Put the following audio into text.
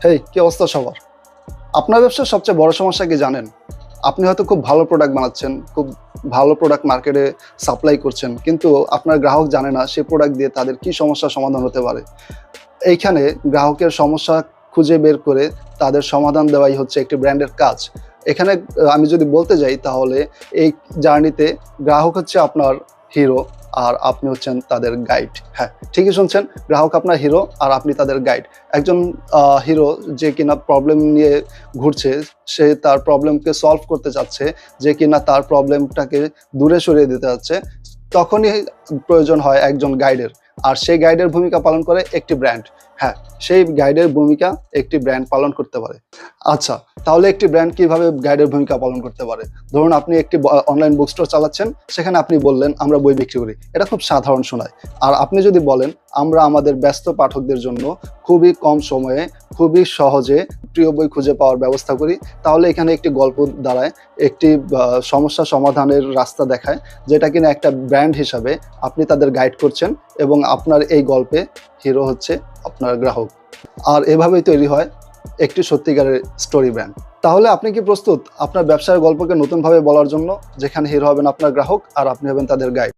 হেই, কি অবস্থা সবার? আপনার ব্যবসার সবচেয়ে বড় সমস্যা কি জানেন? আপনি হয়তো খুব ভালো প্রোডাক্ট বানাচ্ছেন, খুব ভালো প্রোডাক্ট মার্কেটে সাপ্লাই করছেন। কিন্তু আপনার গ্রাহক জানে না সেই প্রোডাক্ট দিয়ে তাদের কি সমস্যার সমাধান হতে পারে। এইখানে গ্রাহকের সমস্যা খুঁজে বের করে তাদের সমাধান দেওয়াই হচ্ছে একটি ব্র্যান্ডের কাজ। এখানে আমি যদি বলতে যাই তাহলে এই জার্নিতে গ্রাহক হচ্ছে আপনার হিরো আর আপনি হচ্ছেন তাদের গাইড। হ্যাঁ, ঠিকই শুনছেন। গ্রাহক আপনার হিরো আর আপনি তাদের গাইড। একজন হিরো যে কিনা প্রবলেম নিয়ে ঘুরছে, সে তার প্রবলেমকে সলভ করতে চাচ্ছে, যে কিনা তার প্রবলেমটাকে দূরে সরিয়ে দিতে চাচ্ছে, তখনই প্রয়োজন হয় একজন গাইডের। আর সেই গাইডের ভূমিকা পালন করে একটি ব্র্যান্ড। হ্যাঁ, সেই গাইডের ভূমিকা একটি ব্র্যান্ড পালন করতে পারে। আচ্ছা, তাহলে একটি ব্র্যান্ড কিভাবে গাইডের ভূমিকা পালন করতে পারে? ধরুন আপনি একটি অনলাইন বুক স্টোর চালাচ্ছেন, সেখানে আপনি বললেন আমরা বই বিক্রি করি। এটা খুব সাধারণ শোনায়। আর আপনি যদি বলেন আমরা আমাদের ব্যস্ত পাঠকদের জন্য খুবই কম সময়ে, খুবই সহজে প্রিয় বই খুঁজে পাওয়ার ব্যবস্থা করি, তাহলে এখানে একটি গল্প দাঁড়ায়, একটি সমস্যা সমাধানের রাস্তা দেখায়, যেটা কিনা একটা ব্র্যান্ড হিসাবে আপনি তাদের গাইড করছেন এবং আপনার এই গল্পে হিরো হচ্ছে আপনার গ্রাহক। আর এভাবেই তৈরি হয় একটি সত্যিকারের স্টোরি ব্র্যান্ড। তাহলে আপনি কি প্রস্তুত আপনার ব্যবসার গল্পকে নতুনভাবে বলার জন্য, যেখানে হিরো হবেন আপনার গ্রাহক আর আপনি হবেন তাদের গাইড?